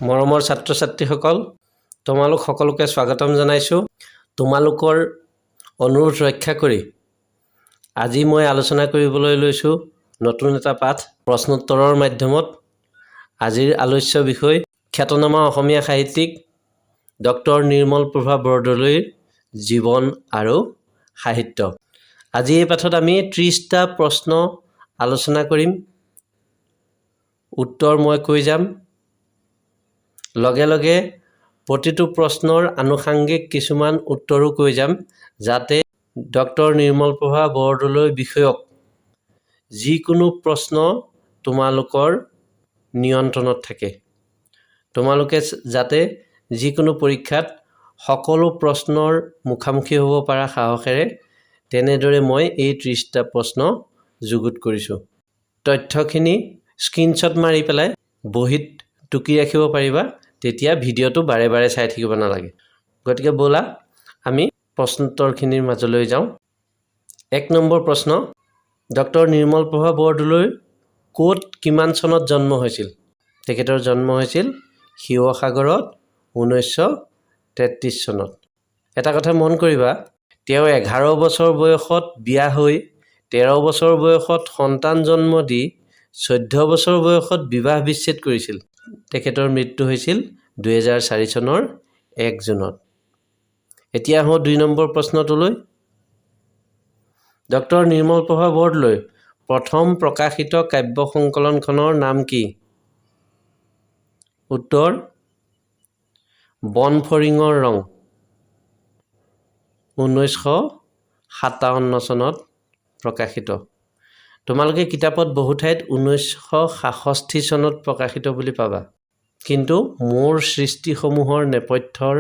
মৰমৰ ছাত্ৰ-ছাত্ৰীসকল তোমালোক সকলোকে স্বাগতম জনাইছো তোমালোকৰ অনুৰোধ ৰক্ষা কৰি আজি মই আলোচনা কৰিবলৈ লৈছো নতুন এটা পাঠ প্ৰশ্নোত্তৰৰ মাধ্যমত আজিৰ আলোচ্য বিষয় খ্যাতনামা অসমীয়া সাহিত্যিক ডক্টৰ নিৰ্মলপ্ৰভা বৰদলৈৰ জীৱন আৰু সাহিত্য আজি এই পাঠত আমি 30টা প্ৰশ্ন আলোচনা কৰিম উত্তৰ মই কৈ যাম লগে লগে প্ৰতিটো প্ৰশ্নৰ আনুষাংগিক কিছুমান উত্তৰো কৈ যাম যাতে ডক্টৰ নিৰ্মলপ্ৰভা বৰদলৈ বিষয়ক যিকোনো প্ৰশ্ন তোমালোকৰ নিয়ন্ত্ৰণত থাকে তোমালোকে যাতে যিকোনো পৰীক্ষাত সকলো প্ৰশ্নৰ মুখামুখি হ'ব পৰা সাহসেৰে তেনেদৰে মই এই 30টা প্ৰশ্ন যুগুত কৰিছো তথ্যখিনি স্ক্ৰিনশ্বট মাৰি পেলাই বহিত টুকি ৰাখিব পাৰিবা তেতিয়া ভিডিওটো বাৰে বাৰে চাই থাকিব নালাগে গতিকে বলা আমি প্ৰশ্নোত্তৰখিনিৰ মাজলৈ যাওঁ 1 নম্বৰ প্ৰশ্ন ডক্টৰ নিৰ্মলপ্ৰভা বৰদলৈৰ কোট কিমান চনত জন্ম হৈছিল তেখেতৰ জন্ম হৈছিল শিৱসাগৰত 1933 চনত এটা কথা মন কৰিবা তেওঁ 11 বছৰ বয়সত বিয়া হৈ 13 বছৰ বয়সত সন্তান জন্ম দি 14 বছৰ বয়সত বিবাহ বিচ্ছেদ কৰিছিল তেখেতৰ মৃত্যু হৈছিল 2004 চনৰ 1 জুনত এতিয়া হও 2 নম্বৰ প্ৰশ্নটোলৈ ডক্টৰ নিৰ্মলপ্ৰভা বৰদলৈৰ প্ৰথম প্ৰকাশিত কাব্য সংকলনখনৰ নাম কি উত্তৰ বনফৰিঙৰ ৰং 1957 চনত প্ৰকাশিত তোমালোকে কিতাপত বহু ঠাইত 1966 চনত প্ৰকাশিত বুলি পাবা কিন্তু মোৰ সৃষ্টিসমূহৰ নেপথ্যৰ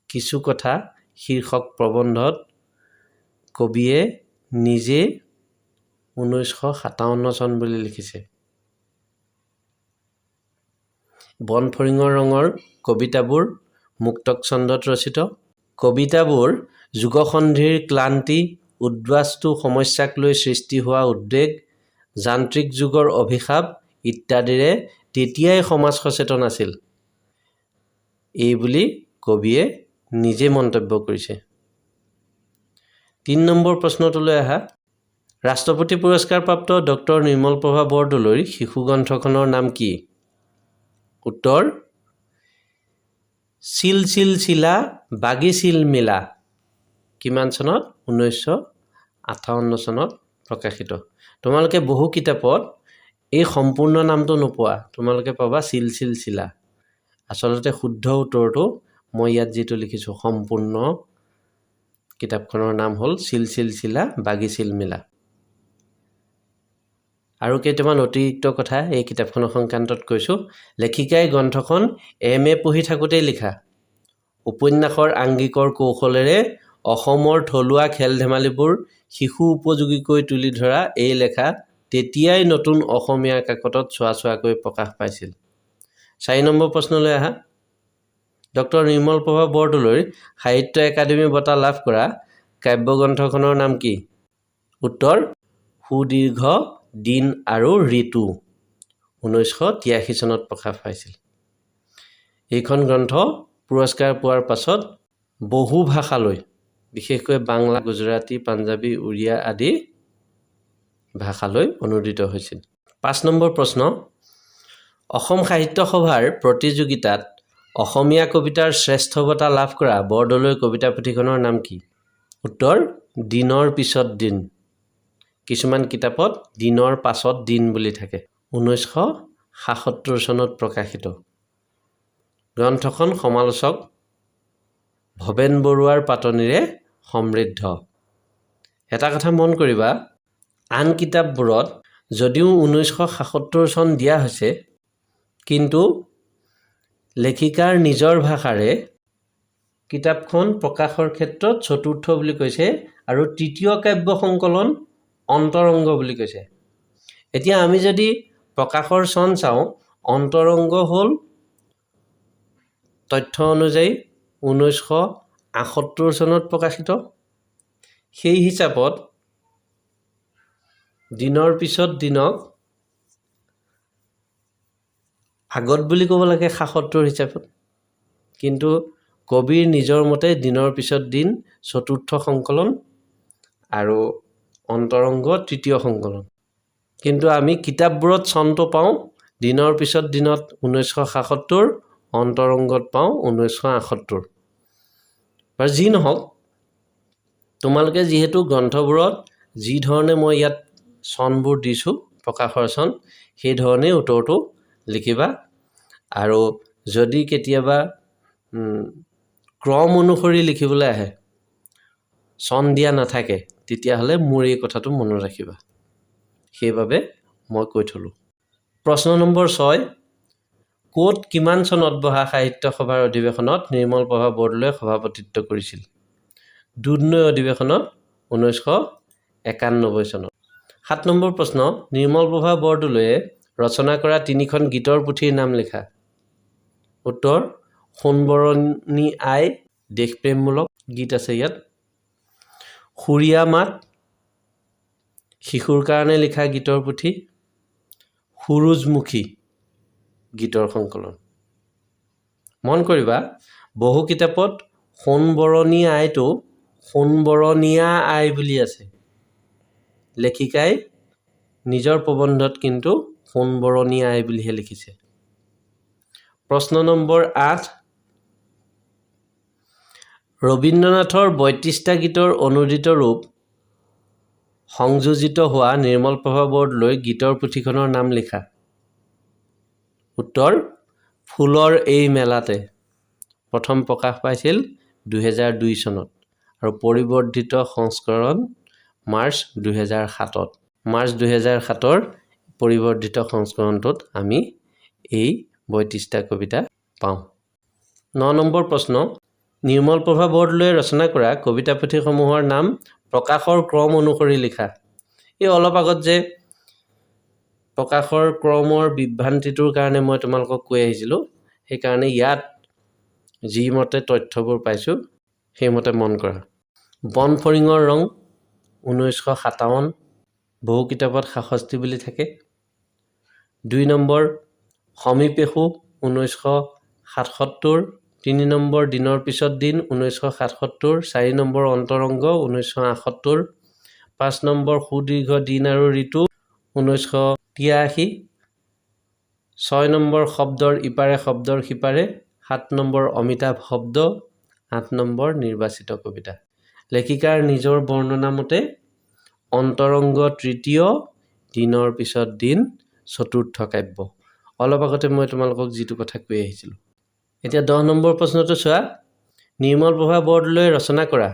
কিছু কথা শীৰ্ষক প্ৰবন্ধত কবিয়ে নিজে 1957 চন বুলি লিখিছে বনফৰিঙৰ ৰঙৰ কবিতাবোৰ মুক্তক ছন্দত ৰচিত কবিতাবোৰ যুগসন্ধিৰ ক্লান্তি উদ্বাস্তু সমস্যাক লৈ সৃষ্টি হোৱা উদ্বেগ যান্ত্ৰিক যুগৰ অভিশাপ ইত্যাদিৰে তেতিয়াই সমাজ সচেতন আছিল এই বুলি কবিয়ে নিজে মন্তব্য কৰিছে 3 নম্বৰ প্ৰশ্নটোলৈ আহা ৰাষ্ট্ৰপতি পুৰস্কাৰ প্ৰাপ্ত ডক্টৰ নিৰ্মলপ্ৰভা বৰদলৈৰ শিশু গ্ৰন্থখনৰ নাম কি উত্তৰ চিল চিল চিলা বাগিছিল মিলা কিমান চনত 1958 চনত প্ৰকাশিত তোমালোকে বহু কিতাপত এই সম্পূৰ্ণ নামটো নোপোৱা তোমালোকে পাবা চিল চিল চিলা আসলতে শুদ্ধ উত্তৰটো মই ইয়াত যেটো লিখিছো সম্পূৰ্ণ কিতাপখনৰ নাম হ'ল চিল চিল চিলা বাগিছিল মিলা আৰু কেইটামান অতিৰিক্ত কথা এই কিতাপখনৰ সংক্ৰান্তত কৈছো লেখিকাই গ্ৰন্থখন এমএ পঢ়ি থাকোতেই লিখা উপন্যাসৰ আংগিকৰ কৌশলেৰে অসমৰ থলুৱা খেল ধেমালিবোৰ শিশু উপযোগীকৈ তুলি ধৰা এই লেখা তেতিয়াই নতুন অসমীয়া কাকতত ছোৱাকৈ প্ৰকাশ পাইছিল 4 নম্বৰ প্ৰশ্নলৈ আহা ডক্টৰ নিৰ্মলপ্ৰভা বৰদলৈৰ সাহিত্য একাডেমী বঁটা লাভ কৰা কাব্য গ্ৰন্থখনৰ নাম কি উত্তৰ সুদীৰ্ঘ দিন আৰু ঋতু 1983 চনত প্ৰকাশ পাইছিল এইখন গ্ৰন্থ পুৰস্কাৰ পোৱাৰ পাছত বহু ভাষালৈ বিশেষকৈ বাংলা গুজৰাটী পাঞ্জাবী উৰিয়া আদি ভাষালৈ অনুদিত হৈছিল 5 নম্বৰ প্ৰশ্ন অসম সাহিত্য সভাৰ প্ৰতিযোগিতাত অসমীয়া কবিতাৰ শ্ৰেষ্ঠ বঁটা লাভ কৰা বৰদলৈ কবিতা পুথিখনৰ নাম কি উত্তৰ দিনৰ পিছত দিন কিছুমান কিতাপত দিনৰ পাছত দিন বুলি থাকে 1977 চনত প্ৰকাশিত গ্ৰন্থখন সমালোচক ভবেন বৰুৱাৰ পাতনিৰে সমৃদ্ধ এটা কথা মন কৰিবা আন কিতাপবোৰত যদিও 1977 চন দিয়া হৈছে কিন্তু লেখিকাৰ নিজৰ ভাষাৰে কিতাপখন প্ৰকাশৰ ক্ষেত্ৰত চতুৰ্থ বুলি কৈছে আৰু তৃতীয় কাব্য সংকলন অন্তৰংগ বুলি কৈছে এতিয়া আমি যদি প্ৰকাশৰ চন চাওঁ অন্তৰংগ হ'ল তথ্য অনুযায়ী 1978 চনত প্ৰকাশিত সেই হিচাপত দিনৰ পিছত দিনক আগত বুলি ক'ব লাগে ৭৭ হিচাপত কিন্তু কবিৰ নিজৰ মতে দিনৰ পিছত দিন চতুৰ্থ সংকলন আৰু অন্তৰংগ তৃতীয় সংকলন কিন্তু আমি কিতাপবোৰত চনটো পাওঁ দিনৰ পিছত দিনত 1977 অন্তৰংগত পাওঁ 1978 বাৰু যি নহওক তোমালোকে যিহেতু গ্ৰন্থবোৰত যি ধৰণে মই ইয়াত চনবোৰ দিছোঁ প্ৰকাশৰ চন সেই ধৰণে উত্তৰটো লিখিবা আৰু যদি কেতিয়াবা ক্ৰম অনুসৰি লিখিবলৈ আহে চন দিয়া নাথাকে তেতিয়াহ'লে মোৰ এই কথাটো মনত ৰাখিবা সেইবাবে মই কৈ থলোঁ প্ৰশ্ন নম্বৰ 6 ক'ত কিমান চনত বহা সাহিত্য সভাৰ অধিৱেশনত নিৰ্মলপ্ৰভা বৰদলৈয়ে সভাপতিত্ব কৰিছিল দুধনৈ অধিৱেশনত 1991 চনত 7 নম্বৰ প্ৰশ্ন নিৰ্মলপ্ৰভা বৰদলৈয়ে ৰচনা কৰা 3খন গীতৰ পুথিৰ নাম লিখা উত্তৰ সোণবৰণী আই দেশপ্ৰেমমূলক গীত আছে ইয়াত সুৰীয়া মাত শিশুৰ কাৰণে লিখা গীতৰ পুথি সুৰুজমুখী গীতৰ সংকলন মন কৰিবা বহু কিতাপত সোণবৰণী আইটো সোণবৰণীয়া আই বুলি আছে লেখিকাই নিজৰ প্ৰবন্ধত কিন্তু সোণবৰণী আই বুলিহে লিখিছে প্ৰশ্ন নম্বৰ 8 ৰবীন্দ্ৰনাথৰ ৩২টা গীতৰ অনুদিত ৰূপ সংযোজিত হোৱা নিৰ্মলপ্ৰভা বৰদলৈ গীতৰ পুথিখনৰ নাম লিখা উত্তৰ ফুলৰ এই মেলাতে প্ৰথম প্ৰকাশ পাইছিল 2002 চনত আৰু পৰিৱৰ্ধিত সংস্কৰণ মাৰ্চ 2007ত মাৰ্চ 2007ৰ পৰিৱৰ্ধিত সংস্কৰণটোত আমি এই ৩২টা কবিতা পাওঁ 9 নম্বৰ প্ৰশ্ন নিৰ্মলপ্ৰভা বৰদলৈয়ে ৰচনা কৰা কবিতা পুথিসমূহৰ নাম প্ৰকাশৰ ক্ৰম অনুসৰি লিখা এই অলপ আগত যে প্ৰকাশৰ ক্ৰমৰ বিভ্ৰান্তিটোৰ কাৰণে মই তোমালোকক কৈ আহিছিলোঁ সেইকাৰণে ইয়াত যি মতে তথ্যবোৰ পাইছোঁ সেইমতে মন কৰা বনফৰিঙৰ ৰং 1957 বহু কিতাপত 66 বুলি থাকে 2 নম্বৰ সমীপেশু 1977 3 নম্বৰ দিনৰ পিছত দিন 1977 4 নম্বৰ অন্তৰংগ 1978 5 নম্বৰ সুদীৰ্ঘ দিন আৰু ঋতু 1983 6 নম্বৰ শব্দৰ ইপাৰে শব্দৰ সিপাৰে 7 নম্বৰ অমিতাভ শব্দ 8 নম্বৰ নিৰ্বাচিত কবিতা লেখিকাৰ নিজৰ বৰ্ণনা মতে অন্তৰংগ তৃতীয় দিনৰ পিছত দিন চতুৰ্থ কাব্য অলপ আগতে মই তোমালোকক যিটো কথা কৈ আহিছিলোঁ এতিয়া 10 নম্বৰ প্ৰশ্নটো চোৱা নিৰ্মলপ্ৰভা বৰদলৈয়ে ৰচনা কৰা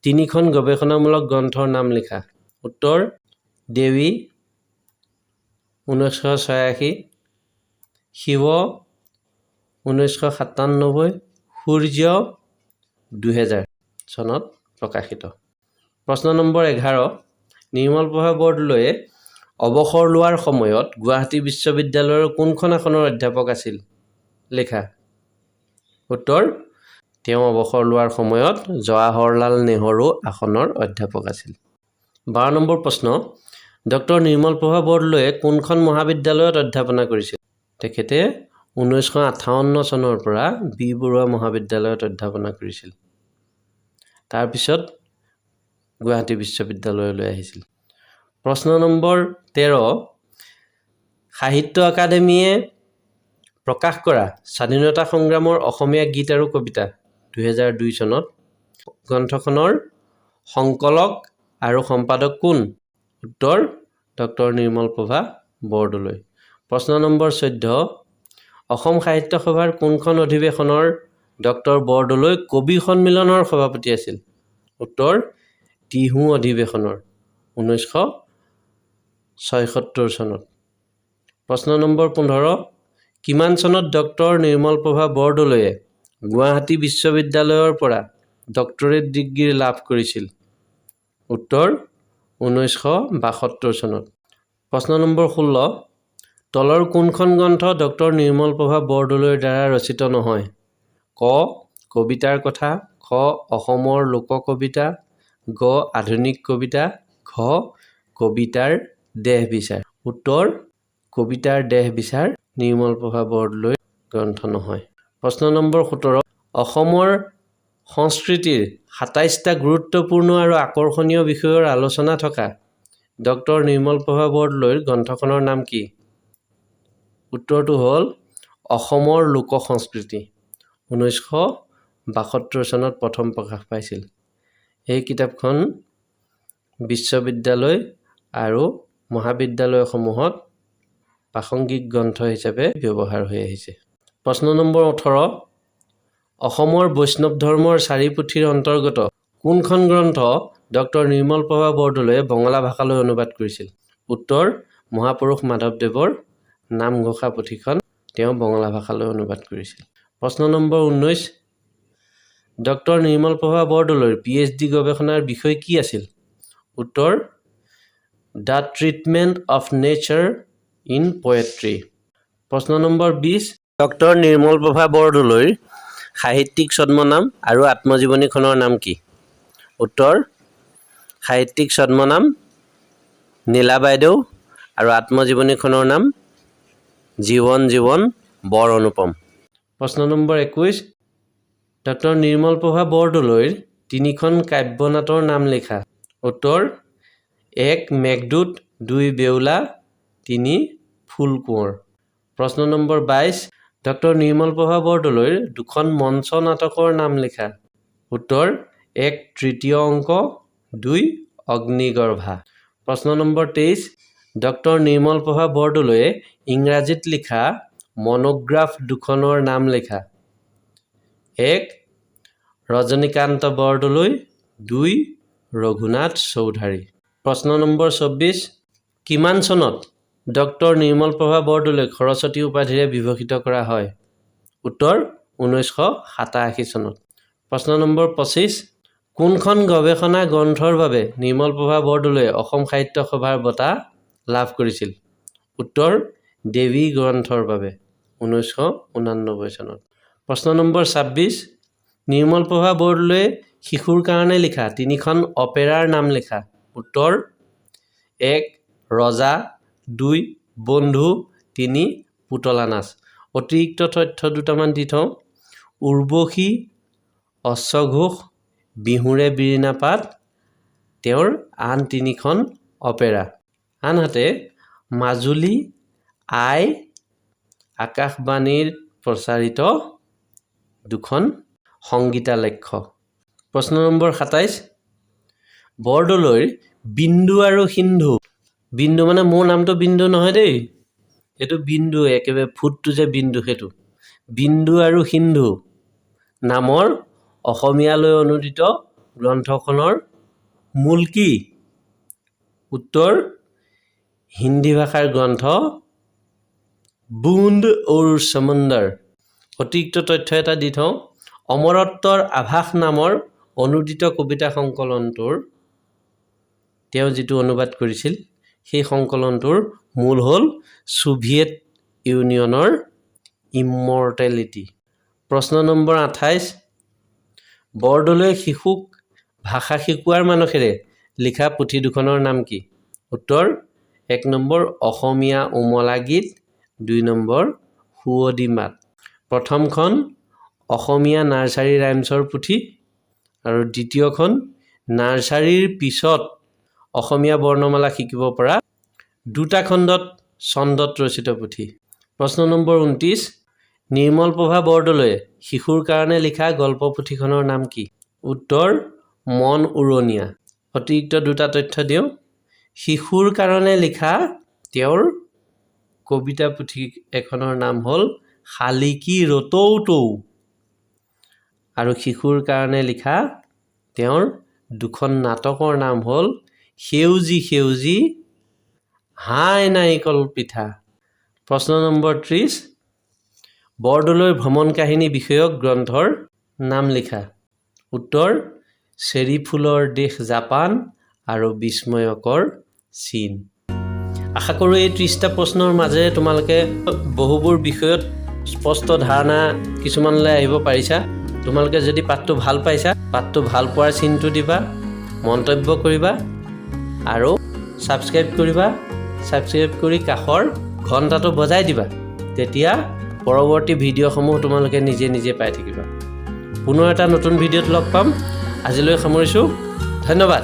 3খন গৱেষণামূলক গ্ৰন্থৰ নাম লিখা উত্তৰ দেৱী 1986 শিৱ 1997 সূৰ্য 2000 চনত প্ৰকাশিত প্ৰশ্ন নম্বৰ 11 নিৰ্মলপ্ৰভা বৰদলৈয়ে অৱসৰ লোৱাৰ সময়ত গুৱাহাটী বিশ্ববিদ্যালয়ৰ কোনখন আসনৰ অধ্যাপক আছিল লেখা উত্তৰ তেওঁ অৱসৰ লোৱাৰ সময়ত জৱাহৰলাল নেহৰু আসনৰ অধ্যাপক আছিল 12 নম্বৰ প্ৰশ্ন ডক্টৰ নিৰ্মলপ্ৰভা বৰদলৈয়ে কোনখন মহাবিদ্যালয়ত অধ্যাপনা কৰিছিল তেখেতে 1958 চনৰ পৰা বি বৰুৱা মহাবিদ্যালয়ত অধ্যাপনা কৰিছিল তাৰপিছত গুৱাহাটী বিশ্ববিদ্যালয়লৈ আহিছিল প্ৰশ্ন নম্বৰ 13 সাহিত্য একাডেমীয়ে প্ৰকাশ কৰা স্বাধীনতা সংগ্ৰামৰ অসমীয়া গীত আৰু কবিতা 2002 চনত গ্ৰন্থখনৰ সংকলক আৰু সম্পাদক কোন উত্তৰ ডক্টৰ নিৰ্মলপ্ৰভা বৰদলৈ প্ৰশ্ন নম্বৰ 14 অসম সাহিত্য সভাৰ কোনখন অধিৱেশনৰ ডক্টৰ বৰদলৈ কবি সন্মিলনৰ সভাপতি আছিল উত্তৰ টিহু অধিৱেশনৰ 1976 চনত প্ৰশ্ন নম্বৰ 15 কিমান চনত ডক্টৰ নিৰ্মলপ্ৰভা বৰদলৈয়ে গুৱাহাটী বিশ্ববিদ্যালয়ৰ পৰা ডক্টৰেট ডিগ্ৰী লাভ কৰিছিল উত্তৰ 1972 চনত প্ৰশ্ন নম্বৰ 16 তলৰ কোনখন গ্ৰন্থ ডক্টৰ নিৰ্মলপ্ৰভা বৰদলৈৰ দ্বাৰা ৰচিত নহয় ক কবিতাৰ কথা খ অসমৰ লোক কবিতা গ আধুনিক কবিতা ঘ কবিতাৰ দেহ বিচাৰ উত্তৰ কবিতাৰ দেহ বিচাৰ নিৰ্মলপ্ৰভা বৰদলৈৰ গ্ৰন্থ নহয়। প্ৰশ্ন নম্বৰ 17 অসমৰ সংস্কৃতিৰ ২৭টা গুৰুত্বপূৰ্ণ আৰু আকৰ্ষণীয় বিষয়ৰ আলোচনা থকা ডক্টৰ নিৰ্মলপ্ৰভা বৰদলৈৰ গ্ৰন্থখনৰ নাম কি? উত্তৰটো হ'ল অসমৰ লোক সংস্কৃতি। 1972 চনত প্ৰথম প্ৰকাশ পাইছিল। এই কিতাপখন বিশ্ববিদ্যালয় আৰু মহাবিদ্যালয়সমূহত প্ৰাসংগিক গ্ৰন্থ হিচাপে ব্যৱহাৰ হৈ আহিছে। প্ৰশ্ন নম্বৰ 18 অসমৰ বৈষ্ণৱ ধৰ্মৰ 4 পুথিৰ অন্তৰ্গত কোনখন গ্ৰন্থ ডক্টৰ নিৰ্মলপ্ৰভা বৰদলৈয়ে বঙলা ভাষালৈ অনুবাদ কৰিছিল? উত্তৰ মহাপুৰুষ মাধৱদেৱৰ নামঘোষা পুথিখন তেওঁ বঙলা ভাষালৈ অনুবাদ কৰিছিল। প্ৰশ্ন নম্বৰ 19 ডক্টৰ নিৰ্মলপ্ৰভা বৰদলৈৰ PhD গৱেষণাৰ বিষয় কি আছিল? উত্তৰ the treatment of nature in poetry. প্ৰশ্ন নম্বৰ 20 ডক্টৰ নিৰ্মলপ্ৰভা বৰদলৈৰ সাহিত্যিক ছদ্মনাম আৰু আত্মজীৱনীখনৰ নাম কি? উত্তৰ সাহিত্যিক ছদ্মনাম নীলা বাইদেউ আৰু আত্মজীৱনীখনৰ নাম জীৱন জীৱন বৰ অনুপম। প্ৰশ্ন নম্বৰ 21 ডক্টৰ নিৰ্মলপ্ৰভা বৰদলৈৰ 3খন কাব্যনাটৰ নাম লিখা। উত্তৰ 1 মেঘদূত 2 বেউলা 3 ফুল কোঁৱৰ। প্ৰশ্ন নম্বৰ 22 ডক্টৰ নিৰ্মলপ্ৰভা বৰদলৈৰ 2খন মঞ্চ নাটকৰ নাম লিখা। উত্তৰ 1 তৃতীয় অংক 2 অগ্নিগৰ্ভা। প্ৰশ্ন নম্বৰ 23 ডক্টৰ নিৰ্মলপ্ৰভা বৰদলৈয়ে ইংৰাজীত লিখা মনোগ্ৰাফ 2খনৰ নাম লিখা। 1 ৰজনীকান্ত বৰদলৈ 2 ৰঘুনাথ চৌধাৰী। প্ৰশ্ন নম্বৰ 24 কিমান চনত ডক্টৰ নিৰ্মলপ্ৰভা বৰদলৈক সৰস্বতী উপাধিৰে বিভূষিত কৰা হয়? উত্তৰ 1987 চনত। প্ৰশ্ন নম্বৰ 25 কোনখন গৱেষণা গ্ৰন্থৰ বাবে নিৰ্মলপ্ৰভা বৰদলৈয়ে অসম সাহিত্য সভাৰ বঁটা লাভ কৰিছিল? উত্তৰ দেৱী গ্ৰন্থৰ বাবে 1989 চনত। প্ৰশ্ন নম্বৰ 26 নিৰ্মলপ্ৰভা বৰদলৈয়ে শিশুৰ কাৰণে লিখা 3খন অপেৰাৰ নাম লিখা। উত্তৰ 1 ৰজা 2 বন্ধু 3 পুতলা নাচ। অতিৰিক্ত তথ্য দুটামান দি থওঁ। উৰ্বশী অশ্বঘোষ বিহুৰে বিৰিণা পাত তেওঁৰ আন 3খন অপেৰা। আনহাতে মাজুলী আই আকাশবাণীৰ প্ৰচাৰিত 2খন সংগীতালক্ষ্য। প্ৰশ্ন নম্বৰ 27 বৰদলৈৰ বিন্দু আৰু সিন্ধু বিন্দু মানে মোৰ নামটো বিন্দু নহয় দেই, এইটো বিন্দু একেবাৰে ফুটটো যে বিন্দু সেইটো বিন্দু আৰু সিন্ধু নামৰ অসমীয়ালৈ অনুদিত গ্ৰন্থখনৰ মূল কি? উত্তৰ হিন্দী ভাষাৰ গ্ৰন্থ বুন্দ ঔৰ সমুন্দৰ। অতিৰিক্ত তথ্য এটা দি থওঁ। অমৰত্বৰ আভাস নামৰ অনুদিত কবিতা সংকলনটোৰ তেওঁ যিটো অনুবাদ কৰিছিল সেই সংকলনটোৰ মূল হ'ল ছোভিয়েট ইউনিয়নৰ ইমৰ্টেলিটি। প্ৰশ্ন নম্বৰ 28 বৰদলৈয়ে শিশুক ভাষা শিকোৱাৰ মানসেৰে লিখা পুথি 2খনৰ নাম কি? উত্তৰ 1 নম্বৰ অসমীয়া উমলা গীত 2 নম্বৰ সুৱদী মাত। প্ৰথমখন অসমীয়া নাৰ্চাৰী ৰাইমছৰ পুথি আৰু দ্বিতীয়খন নাৰ্চাৰীৰ পিছত অসমীয়া বৰ্ণমালা শিকিব পৰা 2টা খণ্ডত ছন্দত ৰচিত পুথি। প্ৰশ্ন নম্বৰ 29 নিৰ্মলপ্ৰভা বৰদলৈয়ে শিশুৰ কাৰণে লিখা গল্প পুথিখনৰ নাম কি? উত্তৰ মন উৰণীয়া। অতিৰিক্ত 2টা তথ্য দিওঁ। শিশুৰ কাৰণে লিখা তেওঁৰ কবিতা পুথি এখনৰ নাম হ'ল শালিকী ৰতৌতৌ আৰু শিশুৰ কাৰণে লিখা তেওঁৰ 2খন নাটকৰ নাম হ'ল সেউজী সেউজী হাই নাৰিকল পিঠা। প্ৰশ্ন নম্বৰ 30 বৰদলৈৰ ভ্ৰমণ কাহিনী বিষয়ক গ্ৰন্থৰ নাম লিখা। উত্তৰ চেৰি ফুলৰ দেশ জাপান আৰু বিস্ময়কৰ চীন। আশা কৰোঁ এই 30টা প্ৰশ্নৰ মাজেৰে তোমালোকে বহুবোৰ বিষয়ত স্পষ্ট ধাৰণা কিছুমানলৈ আহিব পাৰিছা। তোমালোকে যদি পাঠটো ভাল পাইছা পাঠটো ভাল পোৱাৰ চিনটো দিবা, মন্তব্য কৰিবা আৰু ছাবস্ক্ৰাইব কৰিবা। ছাবস্ক্ৰাইব কৰি কাষৰ ঘণ্টাটো বজাই দিবা তেতিয়া পৰৱৰ্তী ভিডিঅ'সমূহ তোমালোকে নিজে নিজে পাই থাকিবা পুনৰ এটা নতুন ভিডিঅ'ত লগ পাম আজিলৈ সামৰিছোঁ ধন্যবাদ